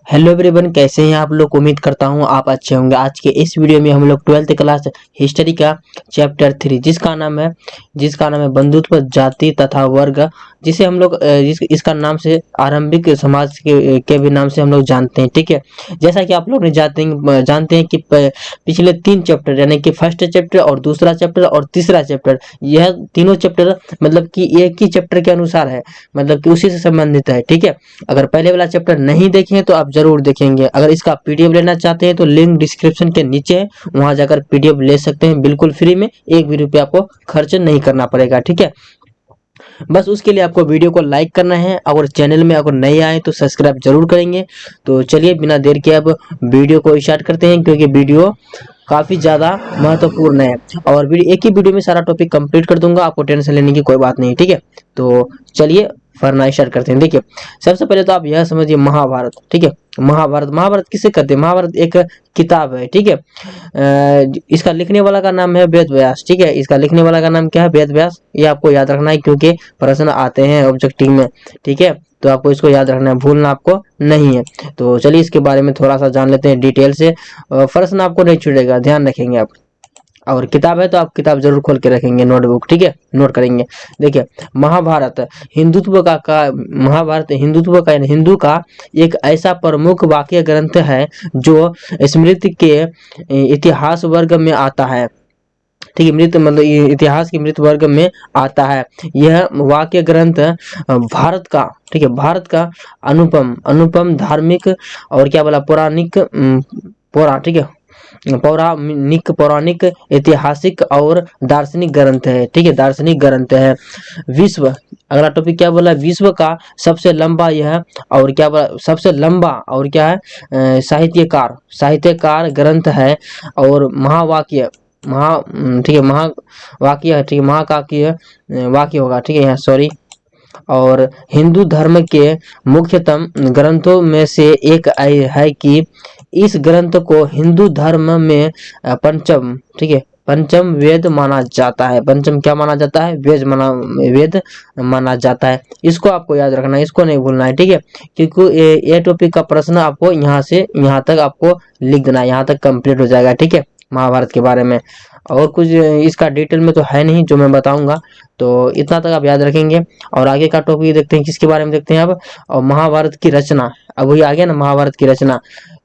Hello everyone, कैसे हैं आप लोग। उम्मीद करता हूं आप अच्छे होंगे। आज के इस वीडियो में हम लोग 12th क्लास हिस्ट्री का चैप्टर 3 जिसका नाम है बंधुत्व जाति तथा वर्ग, जिसे हम लोग इसका नाम से आरंभिक समाज के भी नाम से हम लोग जानते हैं। ठीक है, जैसा कि आप लोग ने जानते हैं कि पिछले 3 चैप्टर यानी कि फर्स्ट चैप्टर और दूसरा चैप्टर और तीसरा चैप्टर, यह तीनों चैप्टर मतलब कि एक ही चैप्टर के अनुसार है, मतलब कि उसी से संबंधित है। ठीक है, अगर पहले वाला चैप्टर नहीं देखे तो आप जरूर देखेंगे। अगर इसका पीडीएफ लेना चाहते हैं तो लिंक डिस्क्रिप्शन के नीचे है, वहां जाकर पीडीएफ ले सकते हैं बिल्कुल फ्री में। एक भी रुपया आपको खर्च नहीं करना पड़ेगा। ठीक है, बस उसके लिए आपको वीडियो को लाइक करना है और चैनल में अगर नए आए तो सब्सक्राइब जरूर करेंगे। तो चलिए बिना देर के अब वीडियो को स्टार्ट करते हैं, क्योंकि वीडियो काफी ज्यादा महत्वपूर्ण है और एक ही वीडियो में सारा टॉपिक कंप्लीट कर दूंगा, आपको टेंशन लेने की कोई बात नहीं। ठीक है, तो चलिए पढ़ना स्टार्ट करते हैं। देखिए, सबसे पहले तो आप यह समझिए महाभारत। ठीक है, महाभारत किसे कहते हैं। महाभारत एक किताब है। ठीक है, इसका लिखने वाला का नाम है वेद व्यास। ठीक है, इसका लिखने वाला का नाम क्या है, वेद व्यास। ये आपको याद रखना है क्योंकि प्रश्न आते हैं ऑब्जेक्टिव में। ठीक है, तो आपको इसको याद रखना है, भूलना आपको नहीं है। तो चलिए इसके बारे में थोड़ा सा जान लेते हैं डिटेल से। प्रश्न आपको नहीं छूटेगा, ध्यान रखेंगे आप। और किताब है तो आप किताब जरूर खोल के रखेंगे, नोटबुक। ठीक है, नोट करेंगे। देखिए, महाभारत हिंदुत्व का यानी हिंदू का एक ऐसा प्रमुख वाक्य ग्रंथ है जो स्मृति के इतिहास वर्ग में आता है। ठीक है, मृत मतलब इतिहास के मृत वर्ग में आता है। यह वाक्य ग्रंथ भारत का, ठीक है, भारत का अनुपम धार्मिक और क्या बोला पौराणिक ठीक है, पौराणिक ऐतिहासिक और दार्शनिक ग्रंथ है। ठीक है, दार्शनिक ग्रंथ है। विश्व, अगला टॉपिक क्या बोला, विश्व का सबसे लंबा यह और क्या बोला, सबसे लंबा और क्या है, साहित्यकार ग्रंथ है। और महावाक्य ठीक है, महावाक्य है। ठीक है, महाकाव्य वाक्य होगा। ठीक है, यहाँ सॉरी। और हिंदू धर्म के मुख्यतम ग्रंथों में से एक है कि इस ग्रंथ को हिंदू धर्म में पंचम, ठीक है, पंचम वेद माना जाता है। पंचम क्या माना जाता है, वेद माना जाता है। इसको आपको याद रखना है, इसको नहीं भूलना है। ठीक है, क्योंकि ये टॉपिक का प्रश्न आपको यहाँ से यहाँ तक आपको लिख देना है, यहाँ तक कंप्लीट हो जाएगा। ठीक है, महाभारत के बारे में और कुछ इसका डिटेल में तो है नहीं जो मैं बताऊंगा, तो इतना तक आप याद रखेंगे। और आगे का टॉपिक देखते हैं, किसके बारे में देखते हैं अब। और महाभारत की रचना, अब वही आ गया ना महाभारत की रचना।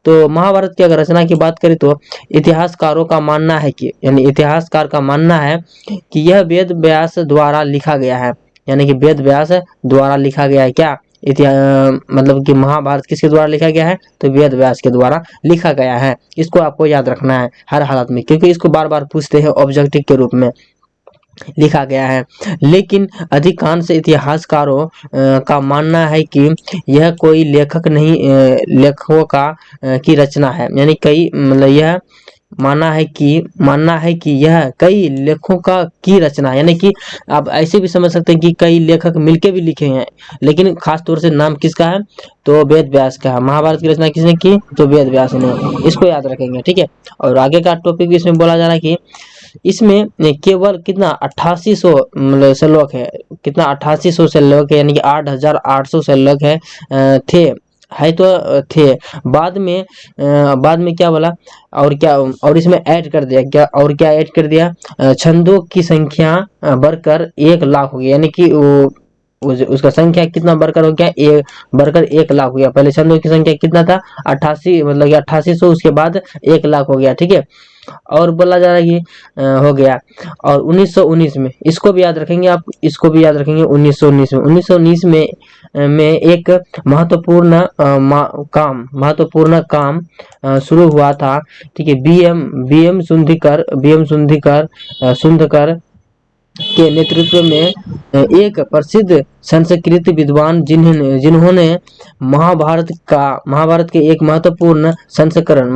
तो महाभारत की अगर रचना की बात करें तो इतिहासकारों का मानना है कि, यानी इतिहासकार का मानना है कि यह वेद व्यास द्वारा लिखा गया है। यानी कि वेद व्यास द्वारा लिखा गया है। क्या मतलब कि महाभारत किसके द्वारा लिखा गया है, तो वेद व्यास के द्वारा लिखा गया है। इसको आपको याद रखना है हर हालत में, क्योंकि इसको बार बार पूछते हैं ऑब्जेक्टिव के रूप में। लिखा गया है, लेकिन अधिकांश इतिहासकारों का मानना है कि यह कोई लेखक नहीं, लेखकों का की रचना है। यानी कई मतलब यह मानना है कि यह कई लेखकों का की रचना है। यानी कि आप ऐसे भी समझ सकते हैं कि कई लेखक मिलके भी लिखे हैं, लेकिन खास तौर से नाम किसका है, तो वेद व्यास का है। महाभारत की रचना किसने की, तो वेद व्यास ने। इसको याद रखेंगे। ठीक है, और आगे का टॉपिक भी इसमें बोला जा रहा है कि इसमें केवल कितना 8800 मतलब श्लोक है। कितना 8800 श्लोक है, यानी कि 8800 श्लोक थे। बाद में क्या बोला, और क्या, और इसमें ऐड कर दिया क्या, और क्या ऐड कर दिया, छंदों की संख्या बढ़कर 1,00,000 हो गई। यानी कि उसका संख्या कितना बढ़कर हो गया, बढ़कर 1,00,000 हो गया। पहले छंदों की संख्या कितना था, 88, मतलब 8800, उसके बाद 1,00,000 हो गया। ठीक है, और बोला जा रहा है कि हो गया। और 1919 में, इसको भी याद रखेंगे आप, इसको भी याद रखेंगे। 1919 में एक महत्वपूर्ण काम शुरू हुआ था। ठीक है, बीएम सुंदकर के नेतृत्व में एक प्रसिद्ध संस्कृत विद्वान जिन्होंने महाभारत के एक महत्वपूर्ण संस्करण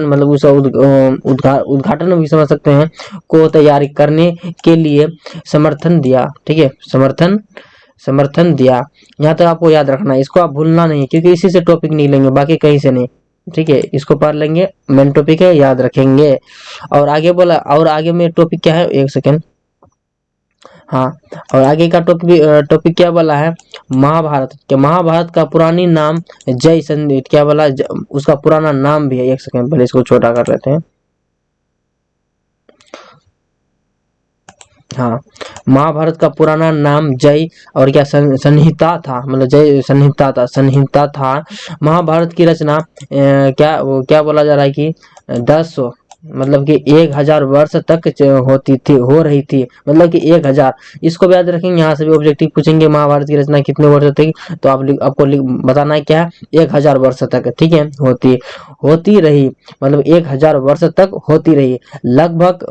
मतलब उस उद्घाटन भी समझ सकते हैं, को तैयार करने के लिए समर्थन दिया। ठीक है, समर्थन दिया। यहाँ तक आपको याद रखना है, इसको आप भूलना नहीं, क्योंकि इसी से टॉपिक नहीं लेंगे, बाकी कहीं से नहीं। ठीक है, इसको पढ़ लेंगे, मेन टॉपिक है, याद रखेंगे। और आगे बोला, और आगे में टॉपिक क्या है, एक सेकेंड। हाँ, और आगे का टॉपिक क्या बोला है, महाभारत। क्या महाभारत का पुरानी नाम जय संधि, क्या बोला, उसका पुराना नाम भी है। एक सेकंड पहले इसको छोटा कर लेते हैं। हाँ, महाभारत का पुराना नाम जय और क्या संहिता था, मतलब जय संहिता था। महाभारत की रचना क्या बोला जा रहा है कि 10 मतलब कि 1000 वर्ष तक हो रही थी, मतलब कि 1000। इसको भी याद रखेंगे, यहाँ से भी ऑब्जेक्टिव पूछेंगे महाभारत की रचना कितने वर्ष तक, तो आपको बताना है क्या है, 1000 वर्ष तक, ठीक है, होती रही, मतलब 1000 वर्ष तक होती रही। लगभग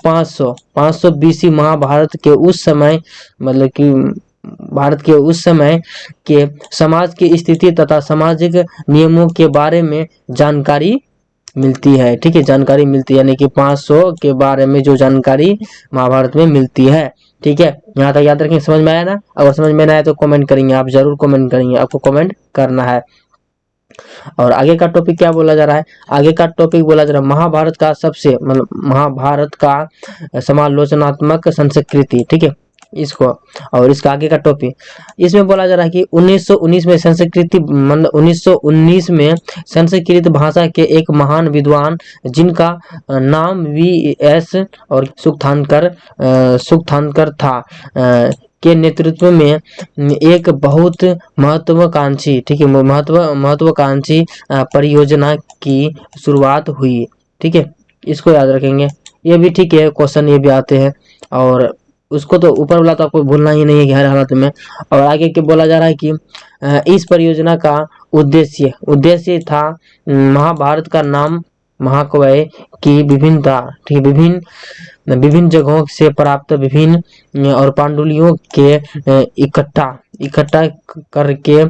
500 बीसी महाभारत के उस समय, मतलब कि भारत के उस समय के समाज की स्थिति तथा सामाजिक नियमों के बारे में जानकारी मिलती है, ठीक है, जानकारी मिलती है, यानी कि 500 के बारे में जो जानकारी महाभारत में मिलती है, ठीक है। यहाँ तक याद रखें, समझ में आया ना? अगर समझ में ना आया तो कमेंट करेंगे, आप जरूर कमेंट करेंगे, आपको कमेंट करना है। और आगे का टॉपिक क्या बोला जा रहा है, आगे का टॉपिक बोला जा रहा है महाभारत का मतलब महाभारत का समालोचनात्मक संस्कृति, ठीक है, इसको। और इसका आगे का टॉपिक, इसमें बोला जा रहा है कि 1919 में संस्कृति, मतलब 1919 में संस्कृत भाषा के एक महान विद्वान जिनका नाम वी.एस. और सुक्थानकर था, के नेतृत्व में एक बहुत महत्वाकांक्षी, ठीक है, महत्वाकांक्षी परियोजना की शुरुआत हुई, ठीक है, इसको याद रखेंगे। ये भी ठीक है, क्वेश्चन ये भी आते हैं, और उसको तो ऊपर वाला तो आपको भूलना ही नहीं है हर हालत में। और आगे के बोला जा रहा है कि इस परियोजना का उद्देश्य था महाभारत का नाम महाकाव्य की विभिन्नता, ठीक है, विभिन्न जगहों से प्राप्त विभिन्न और पांडुलियों के इकट्ठा करके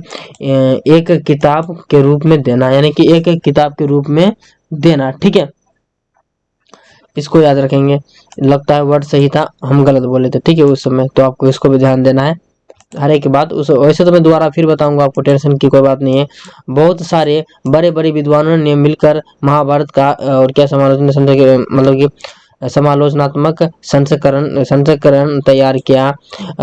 एक किताब के रूप में देना, यानी कि एक किताब के रूप में देना, ठीक है, इसको याद रखेंगे। लगता है वर्ड सही था, हम गलत बोले थे, ठीक है, उस समय, तो आपको इसको भी ध्यान देना है हर एक बात। उस वैसे तो मैं दोबारा फिर बताऊंगा आपको, टेंशन की कोई बात नहीं है। बहुत सारे बड़े बड़े विद्वानों ने मिलकर महाभारत का और क्या मतलब कि समालोचनात्मक संस्करण तैयार किया,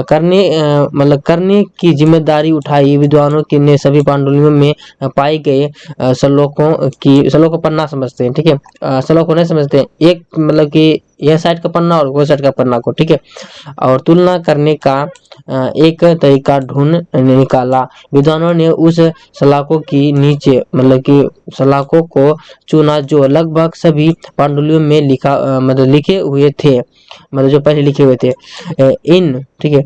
करने की जिम्मेदारी उठाई। विद्वानों की ने सभी पांडुलियों में पाए गए श्लोकों पन्ना समझते हैं, ठीक है, श्लोकों नहीं समझते, एक मतलब कि यह साइड का पन्ना और वो साइड का पन्ना को, ठीक है, और तुलना करने का एक तरीका ढूंढ निकाला। विद्वानों ने उस सलाखों की नीचे, मतलब कि सलाखों को चुना जो लगभग सभी पांडुलियों में मतलब लिखे हुए थे, मतलब जो पहले लिखे हुए थे। ठीक है,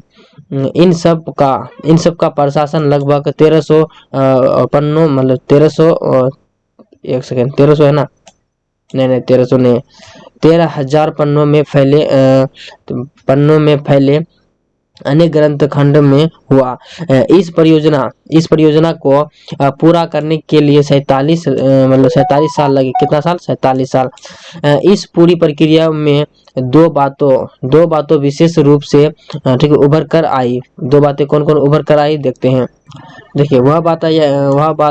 इन सब का प्रशासन लगभग 1300 पन्नों, मतलब 1300, एक सेकेंड, 1300 है ना, नहीं 1300 नहीं, 13,000 पन्नों में फैले अनेक ग्रंथ खंड में हुआ। इस परियोजना को पूरा करने के लिए 47 साल लगे। कितना साल? 47 साल। इस पूरी प्रक्रिया में दो बातों विशेष रूप से ठीक है उभर कर आई। दो बातें कौन कौन उभर कर आई देखते हैं। देखिए वह बात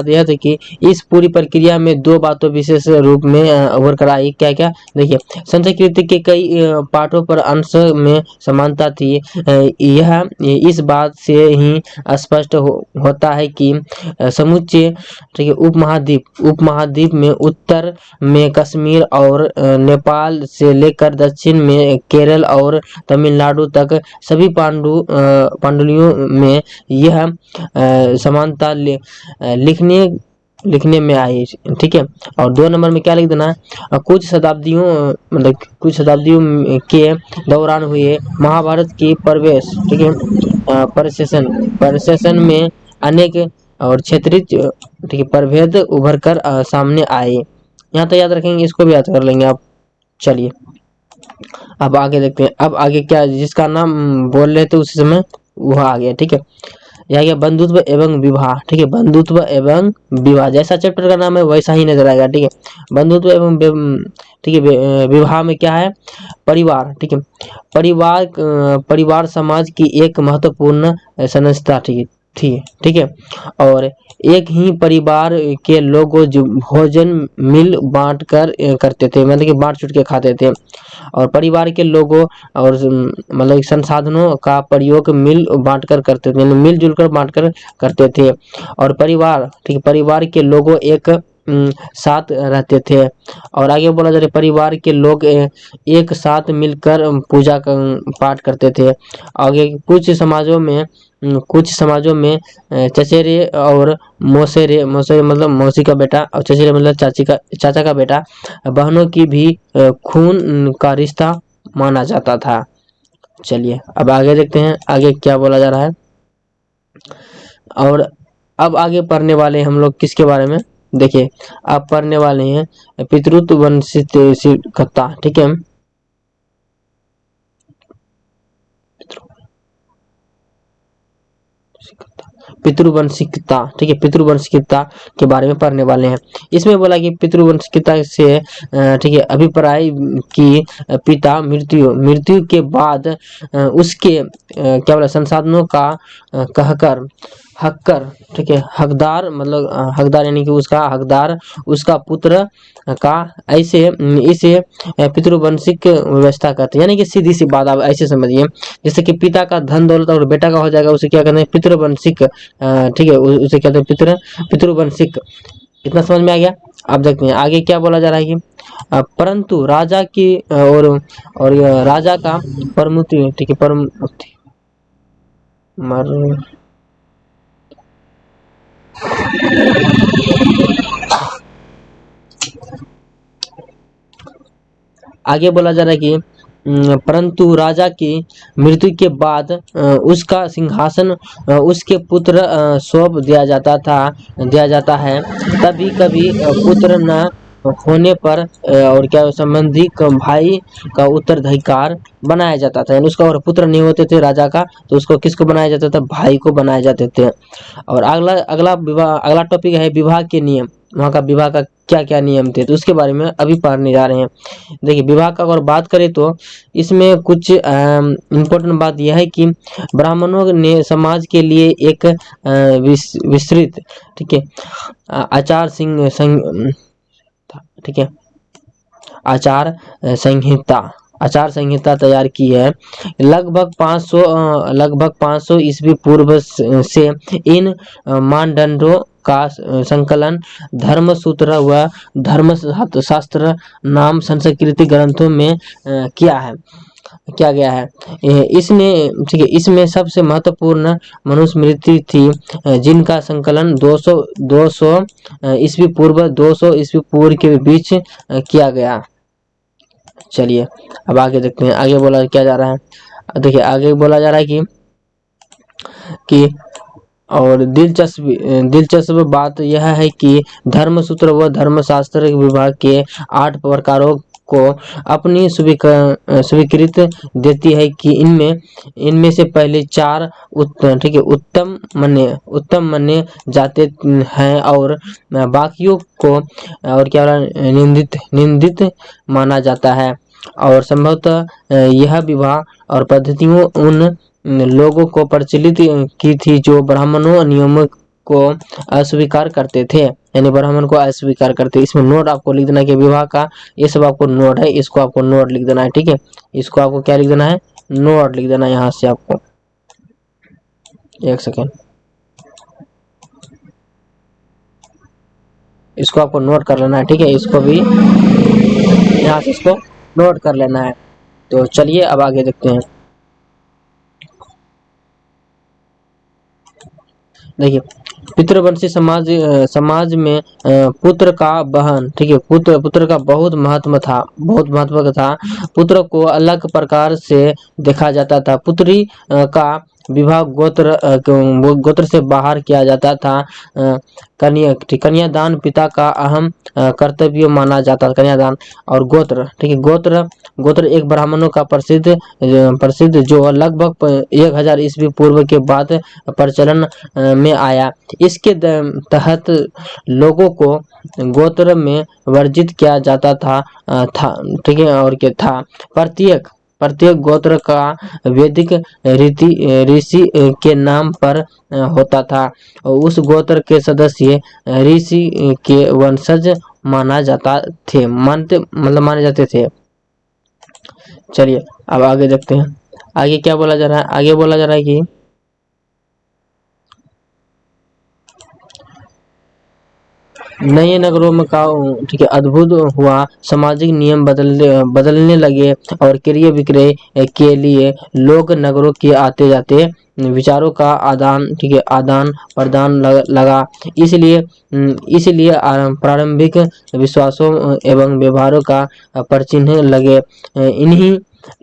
यह थी कि इस पूरी प्रक्रिया में दो बातों विशेष रूप में उभर कर आई। क्या क्या? देखिए, संस्कृत के कई पाठों पर अंश में समानता थी। यह इस बात से ही स्पष्ट होता है कि समूचे ठीक है उपमहाद्वीप में उत्तर में कश्मीर और नेपाल से लेकर दक्षिण में केरल और तमिलनाडु तक सभी पांडुलियों में यह समानता लिखने में आई। ठीक है, और 2 नंबर में क्या लिख देना है? कुछ शताब्दियों के दौरान हुए महाभारत की प्रवेश, ठीक है, प्रशासन में अनेक और क्षेत्रीय ठीक है प्रभेद उभर कर सामने आए। यहाँ तो याद रखेंगे, इसको भी याद कर लेंगे आप। चलिए अब आगे देखते हैं। अब आगे क्या, जिसका नाम बोल रहे थे उस समय वह आ गया। ठीक है, यह गया बंधुत्व एवं विवाह। ठीक है, बंधुत्व एवं विवाह, जैसा चैप्टर का नाम है वैसा ही नजर आएगा। ठीक है, बंधुत्व एवं ठीक है विवाह में क्या है? परिवार। ठीक है, परिवार समाज की एक महत्वपूर्ण संस्था। ठीक है, थी, ठीक है। और एक ही परिवार के लोग जो भोजन मिल बांट कर करते थे, मतलब कि बांट चुट के खाते थे। और परिवार के लोगों और मतलब संसाधनों का प्रयोग मिल बांट कर करते थे, यानी मिलजुल कर बांट कर करते थे। और परिवार, ठीक है, परिवार के लोगों एक साथ रहते थे। और आगे बोला जा रहा है परिवार के लोग एक साथ मिलकर पूजा पाठ करते थे। आगे कुछ समाजों में चचेरे और मौसेरे, मौसेरे मतलब मौसी का बेटा, और चचेरे मतलब चाचा का बेटा, बहनों की भी खून का रिश्ता माना जाता था। चलिए अब आगे देखते हैं आगे क्या बोला जा रहा है। और अब आगे पढ़ने वाले हम लोग किसके बारे में, देखिए आप पढ़ने वाले हैं पितृत्व वंशिकता, ठीक है। पितृवंशिकता, ठीक है, पितृवंशिकता के बारे में पढ़ने वाले हैं। इसमें बोला कि पितृवंशिकता से ठीक है अभिप्राय की पिता मृत्यु के बाद उसके क्या बोला संसाधनों का कहकर हक्कर, ठीक है, हकदार मतलब हकदार यानी कि उसका हकदार उसका पुत्र का ऐसे इसे पितृवंशिक व्यवस्था कहते हैं। यानी कि सीधी सी बात आप ऐसे समझिए, जैसे कि पिता का धन दौलत और बेटा का हो जाएगा, उसे क्या कहते हैं पितृवंशिक, ठीक है, उसे कहते हैं पितृवंशिक। इतना समझ में आ गया। आप देखते हैं आगे क्या बोला जा रहा है कि परंतु राजा की और राजा का परमुति, ठीक है, परमुति मर आगे बोला जा रहा है कि परंतु राजा की मृत्यु के बाद उसका सिंहासन उसके पुत्र सौंप दिया जाता है। कभी कभी पुत्र न होने पर और क्या संबंधी भाई का उत्तराधिकार बनाया जाता था, यानी उसका और पुत्र नहीं होते थे राजा का, तो उसको किसको बनाया जाता था, भाई को बनाए जाते थे। और अगला टॉपिक है विवाह के नियम। वहाँ का विवाह का क्या क्या नियम थे, तो उसके बारे में अभी पढ़ने जा रहे हैं। देखिए विवाह का अगर बात करें तो इसमें कुछ इम्पोर्टेंट बात यह है कि ब्राह्मणों ने समाज के लिए एक विस्तृत, ठीक है, आचार ठीक है, आचार संहिता तैयार की है। लगभग 500 ईस्वी पूर्व से इन मानदंडों का संकलन धर्मसूत्र व धर्मशास्त्र नाम संस्कृत ग्रंथों में किया गया है। इसमें, ठीक है, इसमें सबसे महत्वपूर्ण मनुस्मृति थी जिनका संकलन 200 ईस्वी पूर्व 200 ईस्वी पूर्व के बीच किया गया। चलिए अब आगे देखते हैं आगे बोला क्या जा रहा है। देखिए आगे बोला जा रहा है कि और दिलचस्प बात यह है कि धर्मसूत्र व धर्मशास्त्र विभाग के 8 प्रकारों को अपनी स्वीकृत देती है कि इनमें से पहले 4 ठीक है उत्तम मने जाते हैं और बाकियों को और क्या निंदित माना जाता है। और संभवतः यह विवाह और पद्धतियों उन लोगों को प्रचलित की थी जो ब्राह्मणों नियमों को अस्वीकार करते थे, यानी ब्राह्मण को अस्वीकार करते। इसमें नोट आपको लिख देना है कि विवाह का ये सब आपको नोट है, इसको आपको नोट लिख देना है, ठीक है। इसको आपको क्या लिख देना है, नोट लिख देना है। यहाँ से आपको एक सेकेंड, इसको आपको नोट कर लेना है, ठीक है। इसको भी यहाँ से इसको नोट कर लेना है। तो चलिए अब आगे देखते हैं। देखिए पितृवंशी समाज में पुत्र का बहन, ठीक है, पुत्र का बहुत महत्व था। पुत्र को अलग प्रकार से देखा जाता था। पुत्री का विवाह गोत्र से बाहर किया जाता था। कन्यादान पिता का अहम कर्तव्य माना जाता था, कन्यादान। और गोत्र, ठीक है, गोत्र एक ब्राह्मणों का प्रसिद्ध जो लगभग 1000 ईस्वी पूर्व के बाद प्रचलन में आया। इसके तहत लोगों को गोत्र में वर्जित किया जाता था, ठीक है। और क्या था, प्रत्येक गोत्र का वैदिक ऋषि के नाम पर होता था। उस गोत्र के सदस्य ऋषि के वंशज माने जाते थे। चलिए अब आगे देखते हैं। आगे क्या बोला जा रहा है? आगे बोला जा रहा है कि नए नगरों में का ठीक है अद्भुत हुआ, सामाजिक नियम बदलने लगे और क्रय विक्रय के लिए लोग नगरों के आते जाते, विचारों का आदान प्रदान लगा। इसलिए प्रारंभिक विश्वासों एवं व्यवहारों का परिचिन्न लगे।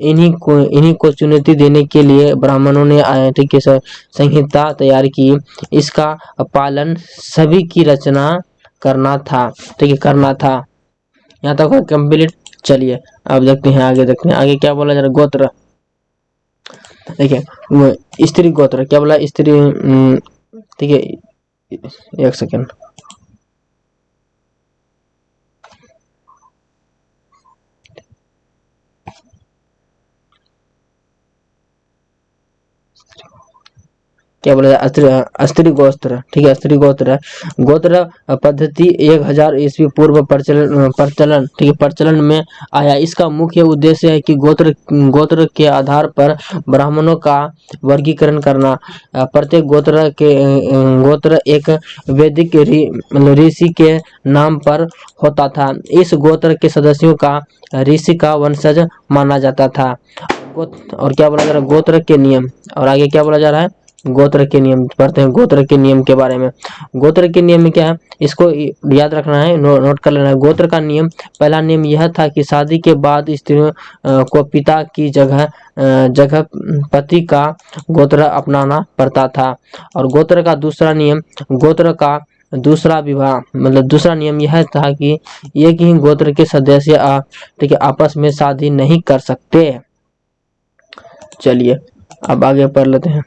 इन्हीं को चुनौती देने के लिए ब्राह्मणों ने ठीक है संहिता तैयार की। इसका पालन सभी की रचना करना था, ठीक है करना था। यहाँ तक है कंप्लीट। चलिए अब देखते हैं आगे, देखते हैं आगे क्या बोला जा रहा है। गोत्र देखिए, स्त्री गोत्र क्या बोला? स्त्री ठीक है, एक सेकेंड। क्या बोला जाए? अस्त्री गोत्र, ठीक है अस्त्री गोत्र पद्धति 1000 ईस्वी पूर्व प्रचलन ठीक है प्रचलन में आया। इसका मुख्य उद्देश्य है कि गोत्र के आधार पर ब्राह्मणों का वर्गीकरण करना। प्रत्येक गोत्र एक वैदिक ऋषि के नाम पर होता था। इस गोत्र के सदस्यों का ऋषि का वंशज माना जाता था। और क्या बोला जा रहा है? गोत्र के नियम। और आगे क्या बोला जा रहा है? गोत्र के नियम पढ़ते हैं। गोत्र के नियम के बारे में, गोत्र के नियम में क्या है इसको याद रखना है, नोट कर लेना है। गोत्र का नियम, पहला नियम यह था कि शादी के बाद स्त्रियों को पिता की जगह पति का गोत्र अपनाना पड़ता था। और गोत्र का दूसरा नियम, गोत्र का दूसरा विवाह मतलब दूसरा नियम यह था कि एक ही गोत्र के सदस्य ठीक है आपस में शादी नहीं कर सकते। चलिए अब आगे पढ़ लेते हैं।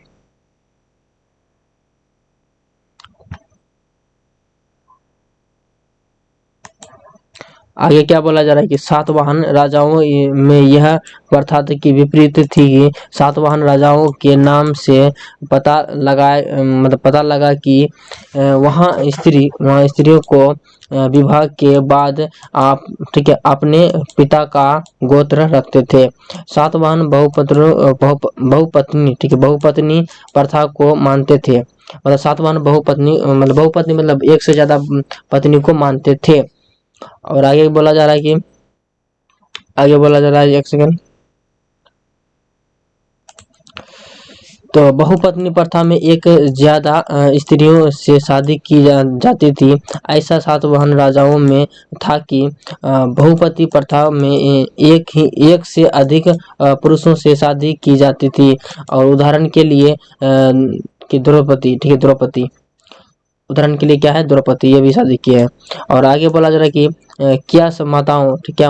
आगे क्या बोला जा रहा है कि सातवाहन राजाओं में यह प्रथा की विपरीत थी कि सातवाहन राजाओं के नाम से पता लगा कि वहाँ स्त्रियों को विवाह के बाद आप ठीक है अपने पिता का गोत्र रखते थे। सातवाहन बहुपत्नी ठीक है बहुपत्नी प्रथा को मानते थे। मतलब सातवाहन बहुपत्नी मतलब एक से ज्यादा पत्नी को मानते थे। और आगे बोला जा रहा है कि एक सेकंड। तो बहुपत्नी प्रथा में एक ज्यादा स्त्रियों से शादी की जाती थी। ऐसा सातवाहन राजाओं में था कि बहुपति प्रथा में एक से अधिक पुरुषों से शादी की जाती थी। और उदाहरण के लिए कि द्रौपदी ठीक है द्रौपदी उदाहरण के लिए क्या है द्रौपदी, ये भी शादी की है। और आगे बोला जा रहा है कि क्या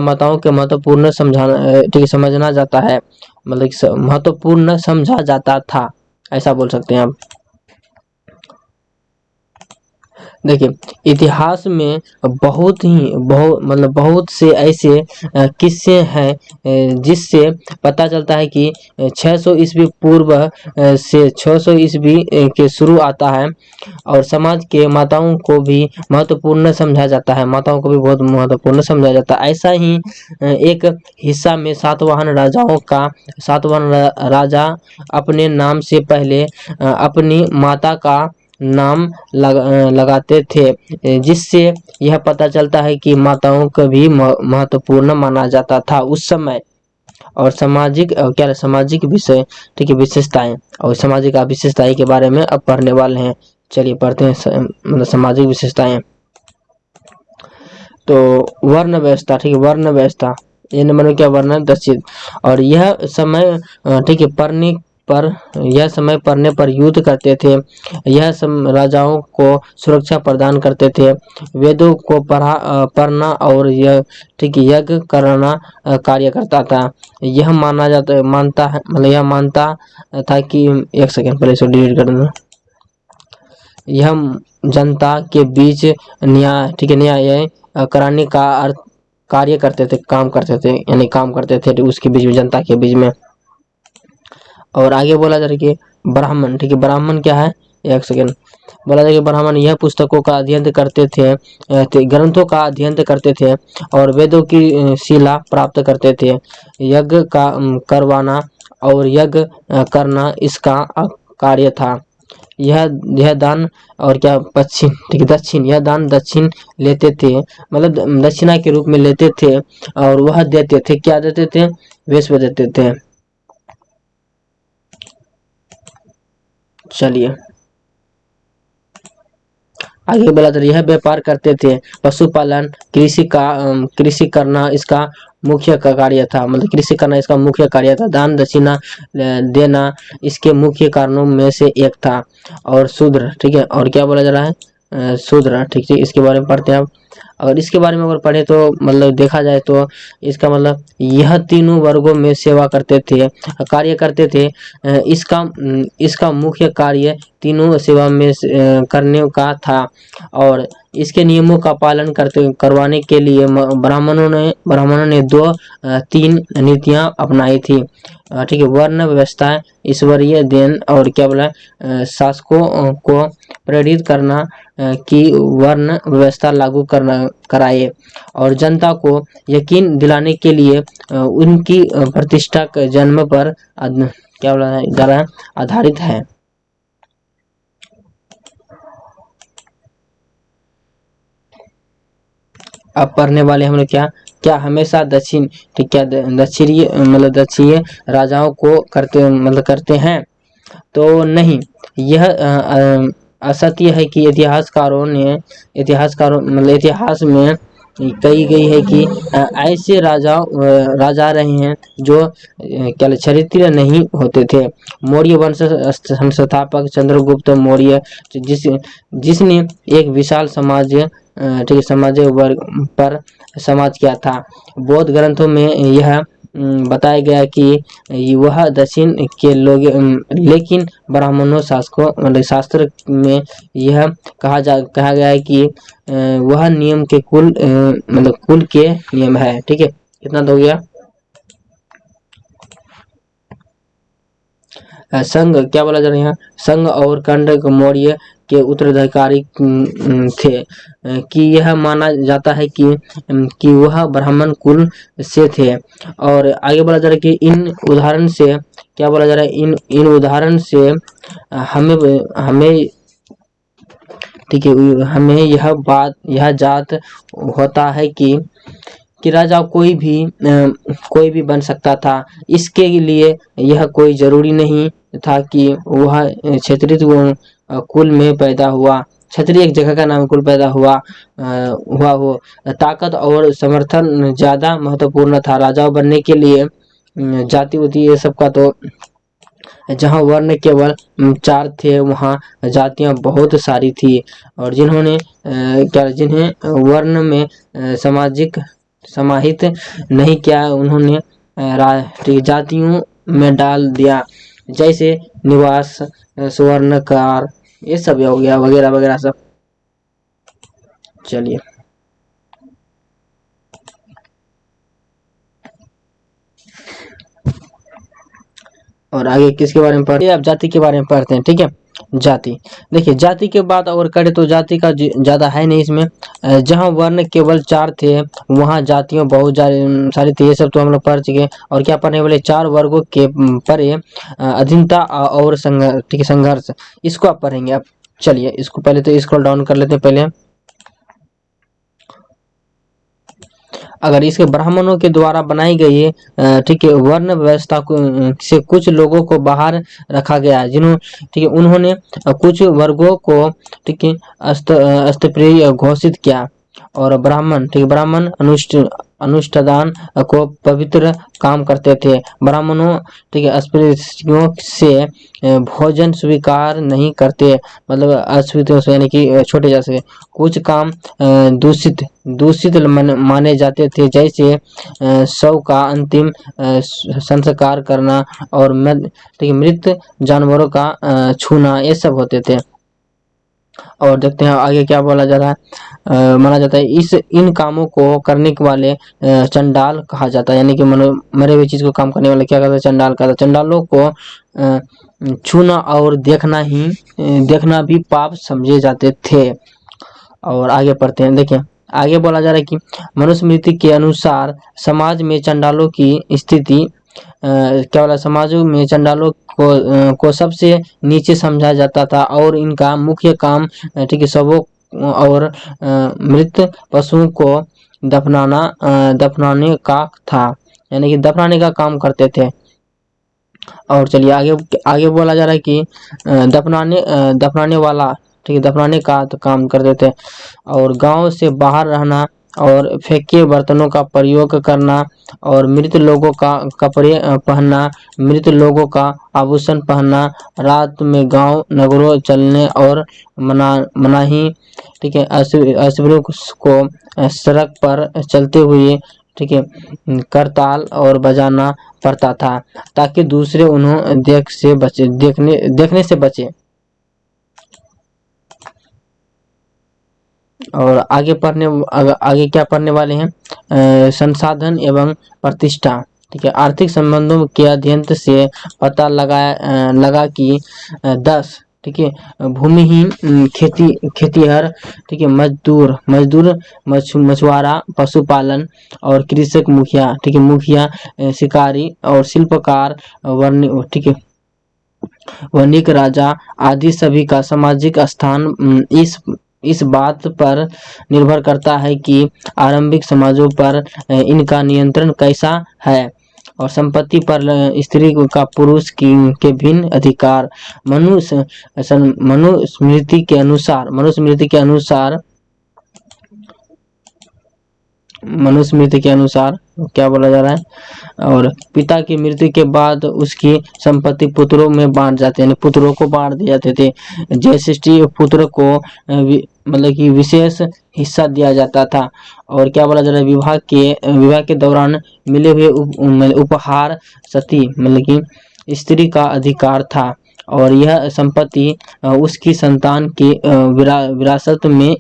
माताओं के महत्वपूर्ण समझना जाता है, मतलब महत्वपूर्ण समझा जाता था, ऐसा बोल सकते हैं आप। देखिए इतिहास में बहुत से ऐसे किस्से हैं जिससे पता चलता है कि 600 ईस्वी पूर्व से 600 ईस्वी के शुरू आता है। और समाज के माताओं को भी महत्वपूर्ण समझा जाता है, माताओं को भी बहुत महत्वपूर्ण समझा जाता है। ऐसा ही एक हिस्सा में सातवाहन राजा अपने नाम से पहले अपनी माता का नाम लगाते थे, जिससे यह पता चलता है कि माताओं को भी महत्वपूर्ण माना जाता था उस समय। और सामाजिक विषय ठीक है विशेषताएं, और सामाजिक विशेषताएं के बारे में अब पढ़ने वाले हैं। चलिए पढ़ते हैं मतलब सामाजिक विशेषताएं। तो वर्ण व्यवस्था ठीक है वर्ण व्यवस्था ये नंबर में क्या वर्ण दर्शित। और यह समय ठीक है यह समय पढ़ने पर युद्ध करते थे। यह राजाओं को सुरक्षा प्रदान करते थे। वेदों को पढ़ना और यह ठीक यज्ञ करना कार्य करता था। यह मानता था कि एक सेकंड पहले इसको डिलीट कर दूंगा। यह जनता के बीच न्याय कराने कार्य करते थे, काम करते थे, यानी काम करते थे उसके बीच में, जनता के बीच में। और आगे बोला जा रहा है कि ब्राह्मण, ठीक है, ब्राह्मण क्या है, एक सेकेंड, बोला जाए कि ब्राह्मण यह पुस्तकों का अध्ययन करते थे, ग्रंथों का अध्ययन करते थे और वेदों की शिला प्राप्त करते थे। यज्ञ का करवाना और यज्ञ करना इसका कार्य था। यह दान और क्या पश्चिम, ठीक है, दक्षिण, यह दान दक्षिण लेते थे, मतलब दक्षिणा के रूप में लेते थे और वह देते थे, क्या देते थे, वेश्व देते थे। चलिए आगे बोला था, यह व्यापार करते थे, पशुपालन, कृषि करना इसका मुख्य कार्य था, मतलब कृषि करना इसका मुख्य कार्य था। दान दक्षिणा देना इसके मुख्य कारणों में से एक था। और शूद्र, ठीक है, और क्या बोला जा रहा है, शूद्र, ठीक है, इसके बारे में पढ़ते हैं अब। अगर इसके बारे में अगर पढ़े तो मतलब देखा जाए तो इसका मतलब यह तीनों वर्गों में सेवा करते थे, कार्य करते थे। इसका मुख्य कार्य तीनों सेवा में करने का था और इसके नियमों का पालन करवाने के लिए ब्राह्मणों ने तीन नीतियां अपनाई थी, ठीक है। वर्ण व्यवस्था, ईश्वरीय देन और क्या बोला, शासकों को प्रेरित करना कि वर्ण व्यवस्था लागू कराए और जनता को यकीन दिलाने के लिए उनकी प्रतिष्ठा के जन्म पर क्या बोला जा रहा है, आधारित है। अब पढ़ने वाले हम लोग क्या हमेशा दक्षिण, ठीक, क्या दक्षिणीय मतलब दक्षिणीय राजाओं को करते हैं, तो नहीं। यह असत्य है कि इतिहासकारों मतलब इतिहास में कही गई है कि ऐसे राजा रहे हैं जो क्या चरित्र नहीं होते थे। मौर्य वंश संस्थापक चंद्रगुप्त मौर्य जिसने एक विशाल समाज, ठीक है, समाज वर्ग पर समाज किया था। बौद्ध ग्रंथों में यह बताया गया कि वह दक्षिण के लोग, लेकिन ब्राह्मणों शासकों मतलब शास्त्र में यह कहा गया है कि वह नियम के मतलब कुल के नियम है, ठीक है। कितना तो हो गया। संघ, क्या बोला जा रहा है यहाँ, संघ और कंडक मौर्य के उत्तराधिकारी थे, कि यह माना जाता है कि वह ब्राह्मण कुल से थे। और आगे बोला जा रहा है कि इन उदाहरण से, क्या बोला जा रहा है, इन उदाहरण से हमें ठीक है, हमें यह जात होता है कि राजा कोई भी बन सकता था। इसके लिए यह कोई जरूरी नहीं था कि वह क्षत्रिय कुल में पैदा हुआ, क्षत्रिय एक जगह का नाम, कुल पैदा हुआ हो। ताकत और समर्थन ज्यादा महत्वपूर्ण था। राजा बनने के लिए जाति उति ये सब का तो, जहाँ वर्ण केवल 4 थे वहाँ जातियां बहुत सारी थी। और जिन्हें वर्ण में समाहित नहीं किया, उन्होंने जातियों में डाल दिया, जैसे निवास, स्वर्णकार, ये सब हो गया, वगैरह वगैरह सब। चलिए और आगे किसके बारे में पढ़ते हैं, अब जाति के बारे में पढ़ते हैं, ठीक है। जाति, देखिए जाति के बाद और करें तो जाति का ज्यादा है नहीं इसमें। जहाँ वर्ण केवल 4 थे वहाँ जातियां बहुत सारी थी, ये सब तो हम लोग पढ़ चुके। और क्या पढ़ने वाले, 4 वर्गों के परे अधीनता और ठीक है, संघर्ष, इसको आप पढ़ेंगे। अब चलिए इसको पहले तो स्क्रॉल डाउन कर लेते हैं पहले। अगर इसके ब्राह्मणों के द्वारा बनाई गई ठीक है वर्ण व्यवस्था से कुछ लोगों को बाहर रखा गया, ठीक है, उन्होंने कुछ वर्गों को, ठीक है, अस्त्रप्रिय घोषित किया। और ब्राह्मण, ठीक है, ब्राह्मण अनुष्ठान को पवित्र काम करते थे। ब्राह्मणों, ठीक है, अस्पृश्यों से भोजन स्वीकार नहीं करते, मतलब अस्पृश्यों से यानी कि छोटे जैसे कुछ काम दूषित माने जाते थे, जैसे शव का अंतिम संस्कार करना और ठीक है, मृत जानवरों का छूना, ये सब होते थे। और देखते हैं आगे क्या बोला जा रहा है। माना जाता है इन कामों को करने के वाले चंडाल कहा जाता है, यानी कि मरे हुए चीज को काम करने वाले क्या कहते हैं, चंडाल कहता है। चंडालों को छूना और देखना भी पाप समझे जाते थे। और आगे पढ़ते हैं, देखिए आगे बोला जा रहा है कि मनुस्मृति के अनुसार समाज में चंडालों की स्थिति क्या बोला, समाजों में चंडालों को सबसे नीचे समझा जाता था और इनका मुख्य काम ठीक है शवों और मृत पशुओं को दफनाने का था, यानी कि दफनाने का काम करते थे। और चलिए आगे आगे बोला जा रहा है कि दफनाने वाला ठीक है दफनाने का तो काम करते थे। और गांव से बाहर रहना और फेंके बर्तनों का प्रयोग करना और मृत लोगों का कपड़े पहनना, मृत लोगों का आभूषण पहनना, रात में गांव नगरों चलने और मनाही ठीक है अशुभ्रों को सड़क पर चलते हुए ठीक है करताल और बजाना पड़ता था ताकि दूसरे उन्हें देखने से बचे। और आगे क्या पढ़ने वाले हैं, संसाधन एवं प्रतिष्ठा ठीक है। आर्थिक संबंधों के अध्ययन से पता लगा कि 10 ठीक है भूमिहीन खेतीहर ठीक है मजदूर मछुआरा पशुपालन और कृषक मुखिया शिकारी और शिल्पकार ठीक है वणिक राजा आदि सभी का सामाजिक स्थान इस बात पर निर्भर करता है कि आरंभिक समाजों पर इनका नियंत्रण कैसा है। और संपत्ति पर स्त्री का पुरुष के भिन्न अधिकार मनुस्मृति के अनुसार क्या बोला जा रहा है। और पिता की मृत्यु के बाद उसकी संपत्ति पुत्रों में बांट जाते हैं, पुत्रों को बांट दिए जाते थे। ज्येष्ठी पुत्र को मतलब कि विशेष हिस्सा दिया जाता था। और क्या बोला जा रहा है, विवाह के दौरान मिले हुए उपहार सती मतलब कि स्त्री का अधिकार था और यह संपत्ति उसकी संतान की विरासत में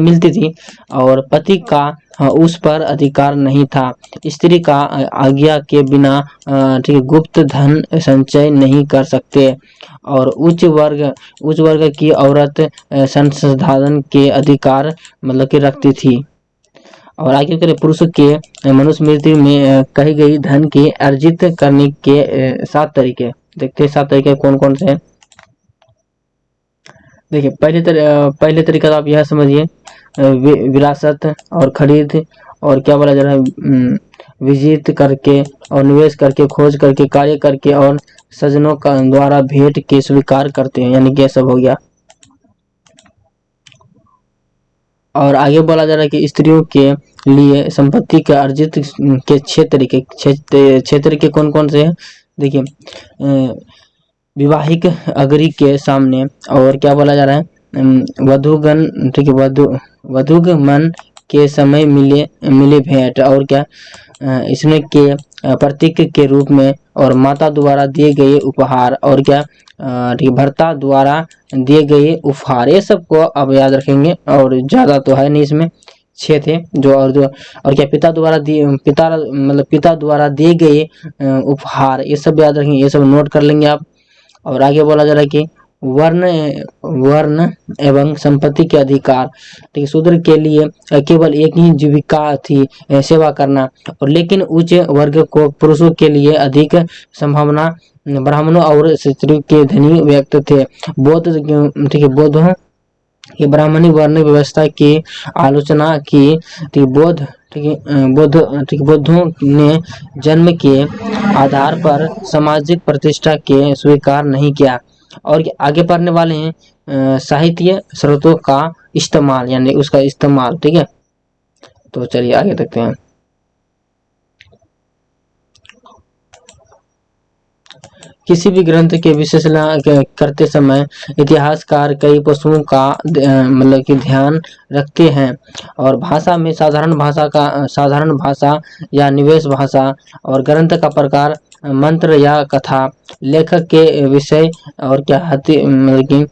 मिलती थी और पति का उस पर अधिकार नहीं था। स्त्री का आज्ञा के बिना ठीक है गुप्त धन संचय नहीं कर सकते और उच्च वर्ग की औरत संसाधन के अधिकार मतलब कि रखती थी। और आगे करें पुरुषों के मनुस्मृति में कही गई धन की अर्जित करने के 7 तरीके देखते हैं। 7 तरीके कौन कौन से हैं। देखिए पहले तरीका तो आप यह समझिए विरासत और खरीद और क्या बोला जा रहा है विजित करके और निवेश करके खोज करके कार्य करके और सज्जनों का द्वारा भेंट के स्वीकार करते हैं, यानी कि सब हो गया। और आगे बोला जा रहा है कि स्त्रियों के लिए संपत्ति के अर्जित के 6 तरीके कौन कौन से हैं। देखिए विवाहिक अग्री के सामने और क्या बोला जा रहा है वधुगण ठीक है वधुगमन के समय मिले भेंट और क्या इसमें के प्रतीक के रूप में और माता द्वारा दिए गए उपहार और क्या ठीक भर्ता द्वारा दिए गए उपहार, ये सबको अब याद रखेंगे और ज्यादा तो है नहीं, इसमें 6 थे जो और क्या पिता द्वारा दिए गए उपहार, ये सब याद रखेंगे, ये सब नोट कर लेंगे आप। और आगे बोला जा रहा है कि वर्ण एवं संपत्ति के अधिकार, ठीक है शूद्र के लिए केवल एक ही जीविका थी सेवा करना, और लेकिन उच्च वर्ग को पुरुषों के लिए अधिक संभावना ब्राह्मणों और स्त्रियों के धनी व्यक्ति थे। ठीक है बौद्धों की ब्राह्मणी वर्ण व्यवस्था की आलोचना की, बौद्धों ने जन्म के आधार पर सामाजिक प्रतिष्ठा के स्वीकार नहीं किया। और आगे पढ़ने वाले हैं साहित्य स्रोतों का इस्तेमाल, यानी उसका इस्तेमाल, ठीक है। तो चलिए आगे देखते हैं। किसी भी ग्रंथ के विश्लेषण करते समय इतिहासकार कई पक्षों का मतलब कि ध्यान रखते हैं, और भाषा में साधारण भाषा या निवेश भाषा, और ग्रंथ का प्रकार, मंत्र या कथा, लेखक के विषय और क्या मतलब कि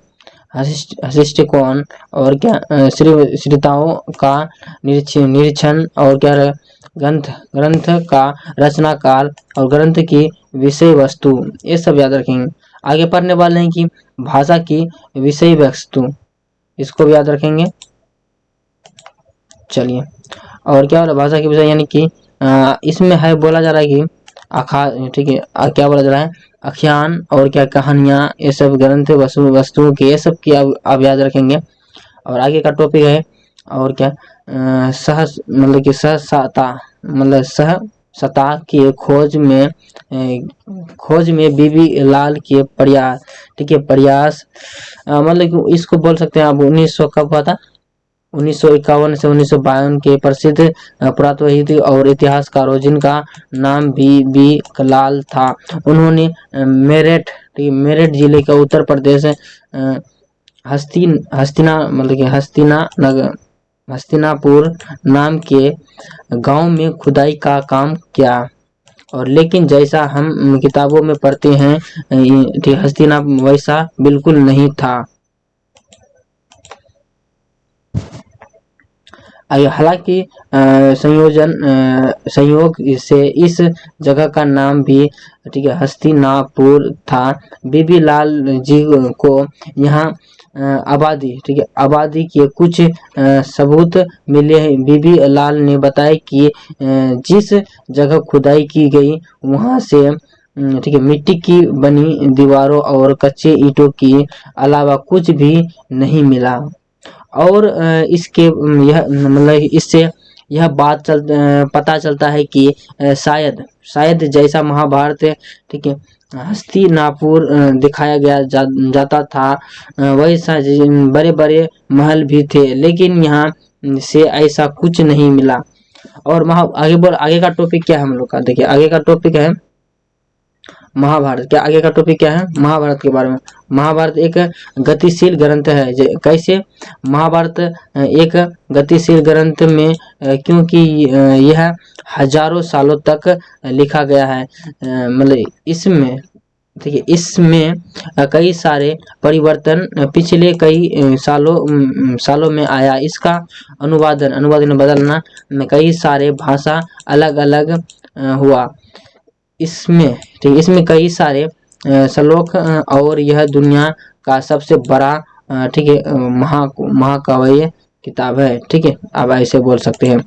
हस्तिष्टिकोण और क्या श्रीताओं का निरीक्षण और क्या ग्रंथ का रचनाकाल और ग्रंथ की विषय वस्तु, ये सब याद रखेंगे। आगे पढ़ने वाले हैं कि भाषा की विषय वस्तु, इसको भी याद रखेंगे। चलिए, और क्या बोला भाषा की विषय, यानी कि इसमें है बोला जा रहा है कि ठीक है, क्या बोला जा रहा है, आख्यान और क्या कहानियां, ये सब ग्रंथ वस्तुओं के, ये सब की आप याद रखेंगे। और आगे का टॉपिक है और क्या मतलब कि सहसता की खोज में बीबी लाल के प्रयास, ठीक है, प्रयास मतलब कि इसको बोल सकते हैं आप 1900 कब हुआ था, 1951 से 1952 के प्रसिद्ध पुरातत्वविद और इतिहासकारों जिनका नाम बीबी लाल था, उन्होंने मेरठ जिले का उत्तर प्रदेश हस्तिनापुर नाम के गांव में खुदाई का काम किया। और लेकिन जैसा हम किताबों में पढ़ते हैं हस्तिनापुर वैसा बिल्कुल नहीं था। हालांकि संयोग से इस जगह का नाम भी, ठीक है, हस्तिनापुर था। बीबी लाल जी को यहाँ आबादी, ठीक है, आबादी के कुछ सबूत मिले हैं। बीबी लाल ने बताया कि जिस जगह खुदाई की गई वहां से, ठीक है, मिट्टी की बनी दीवारों और कच्चे ईंटों के अलावा कुछ भी नहीं मिला। और इसके यह मतलब इससे यह बात पता चलता है कि शायद जैसा महाभारत, ठीक है, हस्तिनापुर दिखाया गया जाता था, वैसा बड़े बड़े महल भी थे, लेकिन यहाँ से ऐसा कुछ नहीं मिला। और आगे का टॉपिक क्या है हम लोग का, देखिए आगे का टॉपिक है महाभारत। क्या आगे का टॉपिक क्या है, महाभारत के बारे में। महाभारत एक गतिशील ग्रंथ है। कैसे महाभारत एक गतिशील ग्रंथ में, क्योंकि यह हजारों सालों तक लिखा गया है। मतलब इसमें, ठीक है, इसमें कई सारे परिवर्तन पिछले कई सालों में आया। इसका अनुवादन बदलना, कई सारे भाषा अलग अलग हुआ। इसमें, ठीक, इसमें कई सारे श्लोक और यह दुनिया का सबसे बड़ा, ठीक है, महाकाव्य किताब है, ठीक है, आप ऐसे बोल सकते हैं।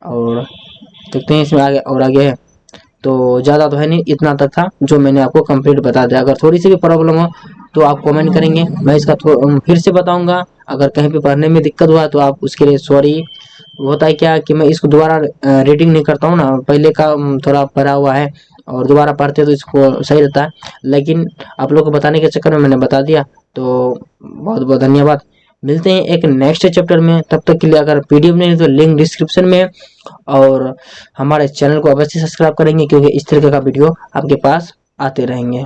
और देखते हैं इसमें आगे है, तो ज़्यादा तो है नहीं, इतना तक था जो मैंने आपको कंप्लीट बता दिया। अगर थोड़ी सी भी प्रॉब्लम हो तो आप कमेंट करेंगे, मैं इसका फिर से बताऊंगा। अगर कहीं पे पढ़ने में दिक्कत हुआ तो आप उसके लिए सॉरी। होता है क्या कि मैं इसको दोबारा रीडिंग नहीं करता हूँ ना, पहले का थोड़ा पढ़ा हुआ है और दोबारा पढ़ते तो इसको सही रहता है, लेकिन आप लोग को बताने के चक्कर में मैंने बता दिया। तो बहुत बहुत धन्यवाद। मिलते हैं एक नेक्स्ट चैप्टर में, तब तक के लिए अगर पीडीएफ नहीं है तो लिंक डिस्क्रिप्शन में, और हमारे चैनल को अवश्य सब्सक्राइब करेंगे क्योंकि इस तरीके का वीडियो आपके पास आते रहेंगे।